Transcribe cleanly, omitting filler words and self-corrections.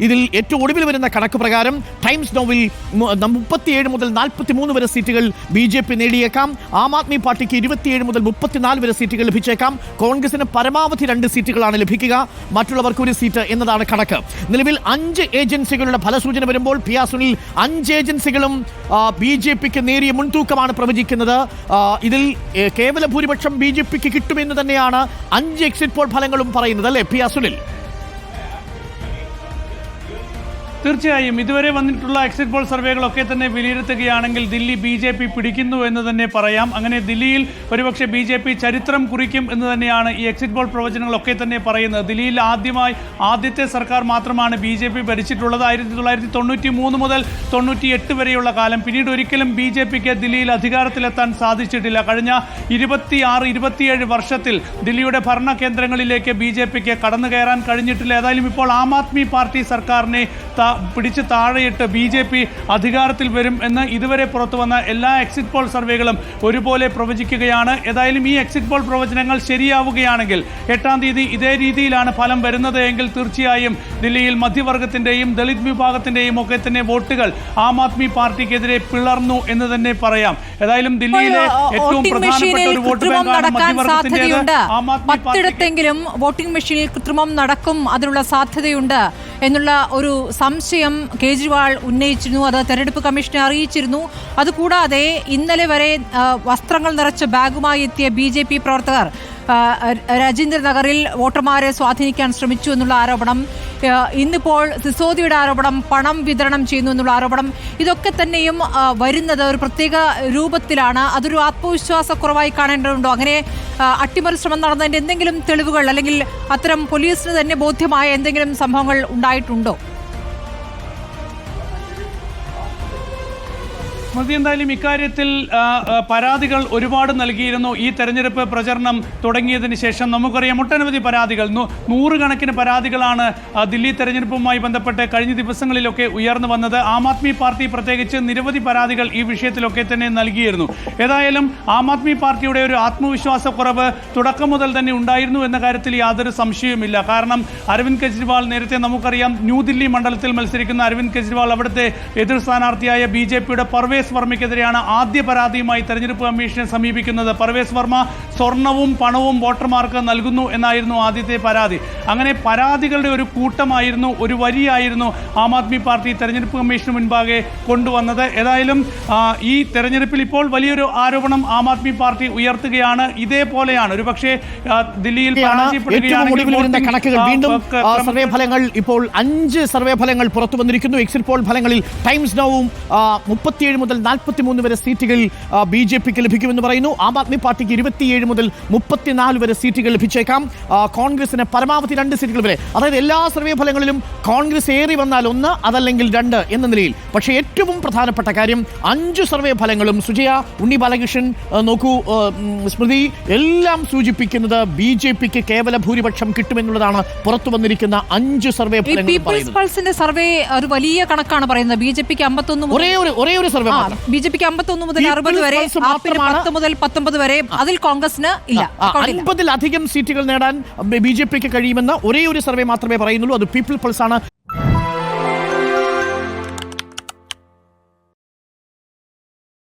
ഇതിൽ ഏറ്റവും ഒടുവിൽ വരുന്ന കണക്ക് പ്രകാരം ടൈംസ് നൗവിൽ 37 മുതൽ 43 വരെ സീറ്റുകൾ BJP നേടിയേക്കാം. ആം ആദ്മി പാർട്ടിക്ക് 27 മുതൽ 34 വരെ സീറ്റുകൾ ലഭിച്ചേക്കാം. കോൺഗ്രസിന് പരമാവധി 2 സീറ്റുകളാണ് ലഭിക്കുക, മറ്റുള്ളവർക്ക് 1 സീറ്റ് എന്നതാണ് കണക്ക്. നിലവിൽ 5 ഏജൻസികളുടെ ഫലസൂചന വരുമ്പോൾ PR സുനിൽ 5 ഏജൻസികളും BJPക്ക് നേരിയ മുൻതൂക്കമാണ് പ്രവചിക്കുന്നത്. ഇതിൽ കേവല ഭൂരിപക്ഷം BJPക്ക് കിട്ടുമെന്ന് തന്നെയാണ് 5 എക്സിറ്റ് പോൾ ഫലങ്ങളും പറയുന്നത്, അല്ലേ PR സുനിൽ? തീർച്ചയായും ഇതുവരെ വന്നിട്ടുള്ള എക്സിറ്റ് പോൾ സർവേകളൊക്കെ തന്നെ വിലയിരുത്തുകയാണെങ്കിൽ ദില്ലി BJP പിടിക്കുന്നു എന്ന് തന്നെ പറയാം. അങ്ങനെ ദില്ലിയിൽ ഒരുപക്ഷെ BJP ചരിത്രം കുറിക്കും എന്ന് തന്നെയാണ് ഈ എക്സിറ്റ് പോൾ പ്രവചനങ്ങളൊക്കെ തന്നെ പറയുന്നത്. ദില്ലിയിൽ ആദ്യത്തെ സർക്കാർ മാത്രമാണ് BJP ഭരിച്ചിട്ടുള്ളത്. 1993 മുതൽ 98 വരെയുള്ള കാലം. പിന്നീട് ഒരിക്കലും BJPക്ക് ദില്ലിയിൽ അധികാരത്തിലെത്താൻ സാധിച്ചിട്ടില്ല. കഴിഞ്ഞ 26-27 വർഷത്തിൽ ദില്ലിയുടെ ഭരണ കേന്ദ്രങ്ങളിലേക്ക് BJPക്ക് കടന്നു കയറാൻ കഴിഞ്ഞിട്ടില്ല. ഏതായാലും ഇപ്പോൾ ആം ആദ്മി പാർട്ടി സർക്കാരിനെ പിടിച്ച് താഴെയിട്ട് BJP അധികാരത്തിൽ വരും എന്ന് ഇതുവരെ പുറത്തു വന്ന എല്ലാ എക്സിറ്റ് പോൾ സർവേകളും ഒരുപോലെ പ്രവചിക്കുകയാണ്. ഏതായാലും ഈ എക്സിറ്റ് പോൾ പ്രവചനങ്ങൾ ശരിയാവുകയാണെങ്കിൽ 8-ാം തീയതി ഇതേ രീതിയിലാണ് ഫലം വരുന്നത് എങ്കിൽ തീർച്ചയായും ദില്ലിയിൽ മധ്യവർഗത്തിന്റെയും ദളിത് വിഭാഗത്തിന്റെയും ഒക്കെ തന്നെ വോട്ടുകൾ ആം ആദ്മി പാർട്ടിക്കെതിരെ പിളർന്നു എന്ന് തന്നെ പറയാം. ഏതായാലും ദില്ലിയിലെ ഏറ്റവും പ്രധാനപ്പെട്ട ഒരു വോട്ട് ബാങ്കാണ് മധ്യവർഗത്തിന്റേത്. ആം ആദ്മി പത്തിടത്തെങ്കിലും വോട്ടിംഗ് മെഷീനിൽ കൃത്രിമം നടക്കും, അതിനുള്ള സാധ്യതയുണ്ട് എന്നുള്ള ഒരു സംശയം കേജ്രിവാൾ ഉന്നയിച്ചിരുന്നു. അത് തെരഞ്ഞെടുപ്പ് കമ്മീഷനെ അറിയിച്ചിരുന്നു. അതുകൂടാതെ ഇന്നലെ വരെ വസ്ത്രങ്ങൾ നിറച്ച ബാഗുമായി എത്തിയ BJP പ്രവർത്തകർ രാജേന്ദ്ര നഗറിൽ വോട്ടർമാരെ സ്വാധീനിക്കാൻ ശ്രമിച്ചു എന്നുള്ള ആരോപണം, ഇന്നിപ്പോൾ സിസോദിയുടെ ആരോപണം, പണം വിതരണം ചെയ്യുന്നു എന്നുള്ള ആരോപണം, ഇതൊക്കെ തന്നെയും വരുന്നത് ഒരു പ്രത്യേക രൂപത്തിലാണ്. അതൊരു ആത്മവിശ്വാസക്കുറവായി കാണേണ്ടതുണ്ടോ? അങ്ങനെ അട്ടിമറി ശ്രമം നടന്നതിൻ്റെ എന്തെങ്കിലും തെളിവുകൾ അല്ലെങ്കിൽ അത്തരം പോലീസിന് തന്നെ ബോധ്യമായ എന്തെങ്കിലും സംഭവങ്ങൾ ഉണ്ടായിട്ടുണ്ടോ? എന്തായാലും ഇക്കാര്യത്തിൽ പരാതികൾ ഒരുപാട് നൽകിയിരുന്നു. ഈ തെരഞ്ഞെടുപ്പ് പ്രചരണം തുടങ്ങിയതിന് ശേഷം നമുക്കറിയാം ഒട്ടനവധി പരാതികൾ, 100 കണക്കിന് പരാതികളാണ് ദില്ലി തെരഞ്ഞെടുപ്പുമായി ബന്ധപ്പെട്ട് കഴിഞ്ഞ ദിവസങ്ങളിലൊക്കെ ഉയർന്നു വന്നത്. ആം ആദ്മി പാർട്ടി പ്രത്യേകിച്ച് നിരവധി പരാതികൾ ഈ വിഷയത്തിലൊക്കെ തന്നെ നൽകിയിരുന്നു. ഏതായാലും ആം ആദ്മി പാർട്ടിയുടെ ഒരു ആത്മവിശ്വാസക്കുറവ് തുടക്കം മുതൽ തന്നെ ഉണ്ടായിരുന്നു എന്ന കാര്യത്തിൽ യാതൊരു സംശയവുമില്ല. കാരണം അരവിന്ദ് കെജ്രിവാൾ നേരത്തെ നമുക്കറിയാം ന്യൂദില്ലി മണ്ഡലത്തിൽ മത്സരിക്കുന്ന അരവിന്ദ് കെജ്രിവാൾ അവിടുത്തെ എതിർ സ്ഥാനാർത്ഥിയായ BJPയുടെ പർവേസ് വർമ്മയ്ക്കെതിരെയാണ് ആദ്യ പരാതിയുമായി തെരഞ്ഞെടുപ്പ് കമ്മീഷനെ സമീപിക്കുന്നത്. പർവേസ് വർമ്മ സ്വർണവും പണവും വോട്ടർമാർക്ക് നൽകുന്നു എന്നായിരുന്നു ആദ്യത്തെ പരാതി. അങ്ങനെ പരാതികളുടെ ഒരു കൂട്ടമായിരുന്നു, ഒരു വരിയായിരുന്നു ആം ആദ്മി പാർട്ടി തെരഞ്ഞെടുപ്പ് കമ്മീഷന് മുൻപാകെ കൊണ്ടുവന്നത്. ഏതായാലും ഈ തെരഞ്ഞെടുപ്പിൽ ഇപ്പോൾ വലിയൊരു ആരോപണം ആം ആദ്മി പാർട്ടി ഉയർത്തുകയാണ്. ഇതേപോലെയാണ് ഒരുപക്ഷെ ദില്ലിയിൽ വീണ്ടും സർവേ ഫലങ്ങൾ ഇപ്പോൾ 5 സർവേ ഫലങ്ങൾ പുറത്തു വന്നിരിക്കുന്നു. എക്സിറ്റ് പോൾ ഫലങ്ങളിൽ ടൈംസ് നൗവും 37 മുതൽ 43 വരെ സീറ്റുകൾ BJPക്ക് ലഭിക്കുമെന്ന് പറയുന്നു. ആം ആദ്മി പാർട്ടിക്ക് 27 മുതൽ 34 വരെ സീറ്റുകൾ ലഭിച്ചേക്കാം. കോൺഗ്രസിന് പരമാവധി 2 സീറ്റുകൾ വരെ. അതായത് എല്ലാ സർവേ ഫലങ്ങളിലും കോൺഗ്രസ് ഏറി വന്നാൽ 1 അതല്ലെങ്കിൽ 2 എന്ന നിലയിൽ. പക്ഷേ ഏറ്റവും പ്രധാനപ്പെട്ട കാര്യം 5 സർവേ ഫലങ്ങളും സുജയ, ഉണ്ണി ബാലകൃഷ്ണൻ, നോക്കൂ, സ്മൃതി, എല്ലാം സൂചിപ്പിക്കുന്നത് BJPക്ക് കേവല ഭൂരിപക്ഷം കിട്ടുമെന്നുള്ളതാണ് പുറത്തു വന്നിരിക്കുന്ന 5 സർവേ ഫലങ്ങൾ. സർവേ ഒരു വലിയ കണക്കാണ് പറയുന്നത്. BJPക്ക് 51 ഒരേ ഒരു സർവേ, BJPക്ക് 51 മുതൽ 60 വരെ, 10 മുതൽ 19 വരെ. അതിൽ കോൺഗ്രസിന് ഇല്ല. 50-ലധികം സീറ്റുകൾ നേടാൻ BJPക്ക് കഴിയുമെന്ന് ഒരേ ഒരു സർവേ മാത്രമേ പറയുന്നുള്ളൂ. അത് പീപ്പിൾ പൾസ് ആണ്.